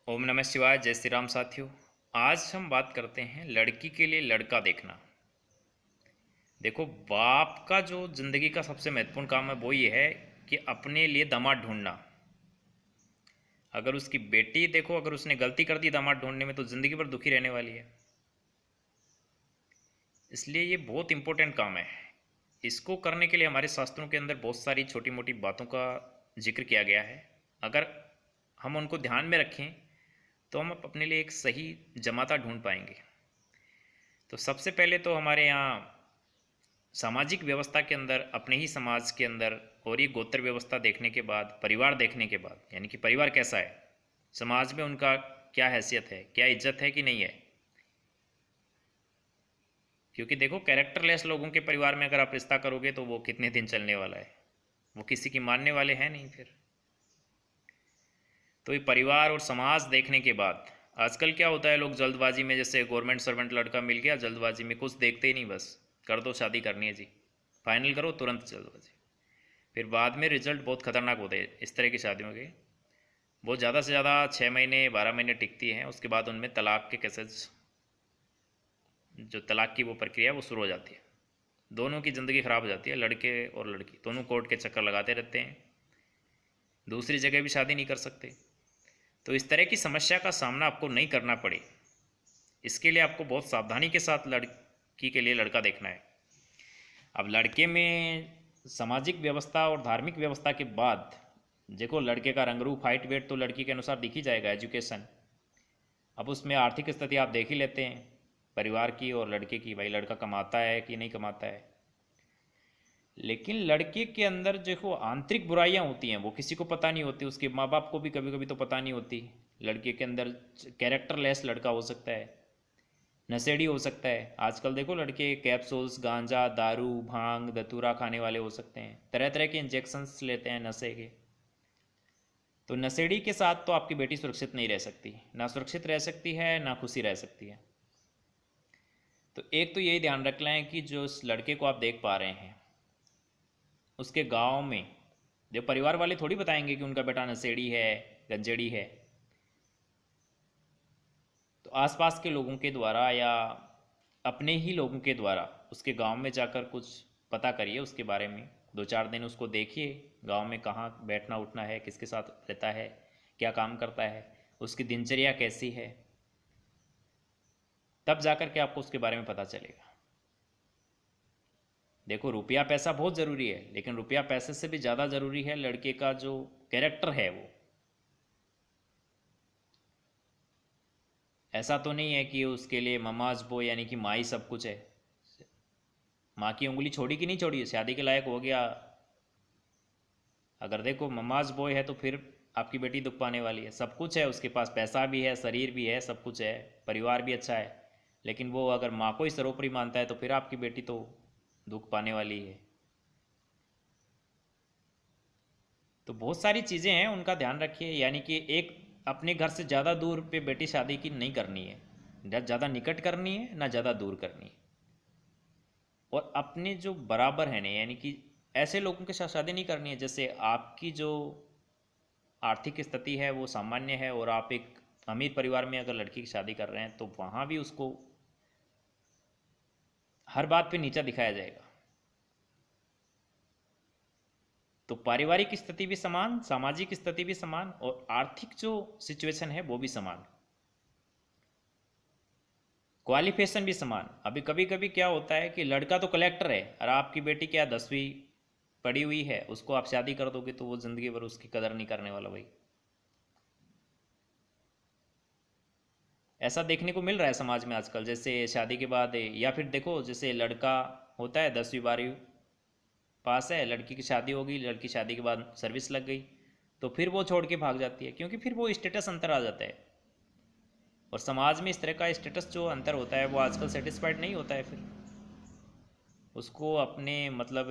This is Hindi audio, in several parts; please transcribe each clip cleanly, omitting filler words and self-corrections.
ओम नमः शिवाय। जय श्री राम साथियों। आज हम बात करते हैं लड़की के लिए लड़का देखना। देखो, बाप का जो ज़िंदगी का सबसे महत्वपूर्ण काम है वो ये है कि अपने लिए दामाद ढूंढना। अगर उसकी बेटी देखो, अगर उसने गलती कर दी दामाद ढूंढने में तो ज़िंदगी भर दुखी रहने वाली है। इसलिए ये बहुत इंपॉर्टेंट काम है। इसको करने के लिए हमारे शास्त्रों के अंदर बहुत सारी छोटी मोटी बातों का जिक्र किया गया है। अगर हम उनको ध्यान में रखें तो हम अपने लिए एक सही जमाता ढूंढ पाएंगे। तो सबसे पहले तो हमारे यहाँ सामाजिक व्यवस्था के अंदर, अपने ही समाज के अंदर, और ये गोत्र व्यवस्था देखने के बाद, परिवार देखने के बाद, यानी कि परिवार कैसा है, समाज में उनका क्या हैसियत है, क्या इज्जत है कि नहीं है। क्योंकि देखो, कैरेक्टरलेस लोगों के परिवार में अगर आप रिश्ता करोगे तो वो कितने दिन चलने वाला है, वो किसी की मानने वाले हैं नहीं फिर। तो ये परिवार और समाज देखने के बाद, आजकल क्या होता है, लोग जल्दबाजी में, जैसे गवर्नमेंट सर्वेंट लड़का मिल गया, जल्दबाजी में कुछ देखते ही नहीं, बस कर दो, शादी करनी है जी, फाइनल करो, तुरंत जल्दबाजी। फिर बाद में रिजल्ट बहुत खतरनाक होते हैं इस तरह की शादियों के। बहुत ज़्यादा से ज़्यादा 6 महीने 12 महीने टिकती हैं, उसके बाद उनमें तलाक के केसेस, जो तलाक की वो प्रक्रिया है वो शुरू हो जाती है। दोनों की ज़िंदगी ख़राब हो जाती है, लड़के और लड़की दोनों कोर्ट के चक्कर लगाते रहते हैं, दूसरी जगह भी शादी नहीं कर सकते। तो इस तरह की समस्या का सामना आपको नहीं करना पड़े, इसके लिए आपको बहुत सावधानी के साथ लड़की के लिए लड़का देखना है। अब लड़के में सामाजिक व्यवस्था और धार्मिक व्यवस्था के बाद, देखो, लड़के का रंग रूप, हाइट, वेट तो लड़की के अनुसार दिख ही जाएगा, एजुकेशन। अब उसमें आर्थिक स्थिति आप देख ही लेते हैं परिवार की और लड़के की, भाई लड़का कमाता है कि नहीं कमाता है। लेकिन लड़के के अंदर देखो आंतरिक बुराइयां होती हैं, वो किसी को पता नहीं होती, उसके माँ बाप को भी कभी कभी तो पता नहीं होती। लड़के के अंदर कैरेक्टरलेस लड़का हो सकता है, नशेड़ी हो सकता है। आजकल देखो लड़के कैप्सूल्स, गांजा, दारू, भांग, धतूरा खाने वाले हो सकते हैं, तरह तरह के इंजेक्शन्स लेते हैं नशे के। तो नशेड़ी के साथ तो आपकी बेटी सुरक्षित नहीं रह सकती, ना सुरक्षित रह सकती है ना खुशी रह सकती है। तो एक तो यही ध्यान रख लें कि जो इस लड़के को आप देख पा रहे हैं, उसके गांव में जो परिवार वाले थोड़ी बताएंगे कि उनका बेटा नशेड़ी है, गंजेड़ी है। तो आसपास के लोगों के द्वारा या अपने ही लोगों के द्वारा उसके गांव में जाकर कुछ पता करिए उसके बारे में। 2-4 दिन उसको देखिए, गांव में कहाँ बैठना उठना है, किसके साथ रहता है, क्या काम करता है, उसकी दिनचर्या कैसी है, तब जाकर के आपको उसके बारे में पता चलेगा। देखो, रुपया पैसा बहुत ज़रूरी है, लेकिन रुपया पैसे से भी ज़्यादा ज़रूरी है लड़के का जो कैरेक्टर है वो। ऐसा तो नहीं है कि उसके लिए ममाज बॉय यानी कि माँ ही सब कुछ है। माँ की उंगली छोड़ी कि नहीं छोड़ी, शादी के लायक हो गया, अगर देखो ममाज बॉय है तो फिर आपकी बेटी दुख पाने वाली है। सब कुछ है उसके पास, पैसा भी है, शरीर भी है, सब कुछ है, परिवार भी अच्छा है, लेकिन वो अगर माँ को ही सर्वोपरि मानता है तो फिर आपकी बेटी तो दुख पाने वाली है। तो बहुत सारी चीज़ें हैं, उनका ध्यान रखिए। यानी कि एक, अपने घर से ज़्यादा दूर पे बेटी शादी की नहीं करनी है, ना ज़्यादा निकट करनी है ना ज़्यादा दूर करनी है। और अपने जो बराबर हैं ना, यानी कि ऐसे लोगों के साथ शादी नहीं करनी है जैसे आपकी जो आर्थिक स्थिति है वो सामान्य है, और आप एक अमीर परिवार में अगर लड़की की शादी कर रहे हैं तो वहाँ भी उसको हर बात पे नीचा दिखाया जाएगा। तो पारिवारिक स्थिति भी समान, सामाजिक स्थिति भी समान, और आर्थिक जो सिचुएशन है वो भी समान, क्वालिफिकेशन भी समान। अभी कभी कभी क्या होता है कि लड़का तो कलेक्टर है और आपकी बेटी क्या 10वीं पड़ी हुई है, उसको आप शादी कर दोगे तो वो ज़िंदगी भर उसकी कदर नहीं करने वाला भाई। ऐसा देखने को मिल रहा है समाज में आजकल। जैसे शादी के बाद, या फिर देखो जैसे लड़का होता है 10वीं 12वीं पास है, लड़की की शादी हो गई, लड़की शादी के बाद सर्विस लग गई, तो फिर वो छोड़ के भाग जाती है, क्योंकि फिर वो स्टेटस अंतर आ जाता है। और समाज में इस तरह का स्टेटस जो अंतर होता है वो आजकल सेटिस्फाइड नहीं होता है फिर। उसको अपने मतलब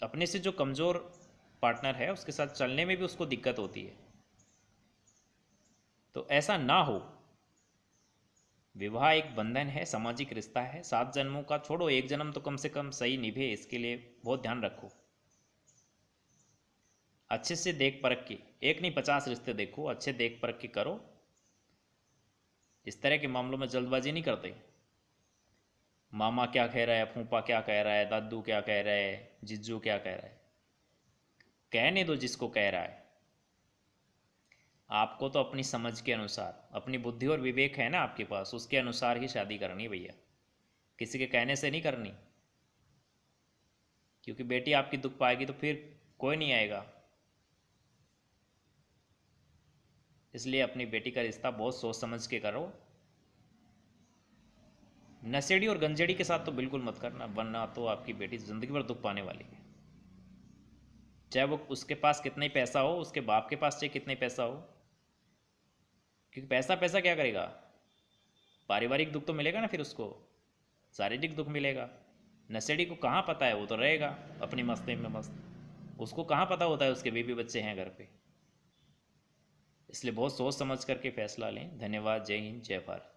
अपने से जो कमज़ोर पार्टनर है उसके साथ चलने में भी उसको दिक्कत होती है। तो ऐसा ना हो। विवाह एक बंधन है, सामाजिक रिश्ता है, 7 जन्मों का छोड़ो, एक जन्म तो कम से कम सही निभे, इसके लिए बहुत ध्यान रखो। अच्छे से देख परख के, एक नहीं 50 रिश्ते देखो, अच्छे देख परख के करो। इस तरह के मामलों में जल्दबाजी नहीं करते। मामा क्या कह रहा है, फूफा क्या कह रहा है, दादू क्या कह रहा है, जिज्जू क्या कह रहा है, कहने दो जिसको कह रहा है। आपको तो अपनी समझ के अनुसार, अपनी बुद्धि और विवेक है ना आपके पास, उसके अनुसार ही शादी करनी है भैया, किसी के कहने से नहीं करनी। क्योंकि बेटी आपकी दुख पाएगी तो फिर कोई नहीं आएगा। इसलिए अपनी बेटी का रिश्ता बहुत सोच समझ के करो। नशेड़ी और गंजेड़ी के साथ तो बिल्कुल मत करना, वरना तो आपकी बेटी ज़िंदगी भर दुख पाने वाली है। चाहे वो उसके पास कितना ही पैसा हो, उसके बाप के पास चाहे कितना ही पैसा हो, क्योंकि पैसा पैसा क्या करेगा, पारिवारिक दुख तो मिलेगा ना फिर उसको, शारीरिक दुख मिलेगा। नशेड़ी को कहाँ पता है, वो तो रहेगा अपनी मस्ती में मस्त, उसको कहाँ पता होता है उसके बीवी बच्चे हैं घर पे। इसलिए बहुत सोच समझ करके फैसला लें। धन्यवाद। जय हिंद, जय भारत।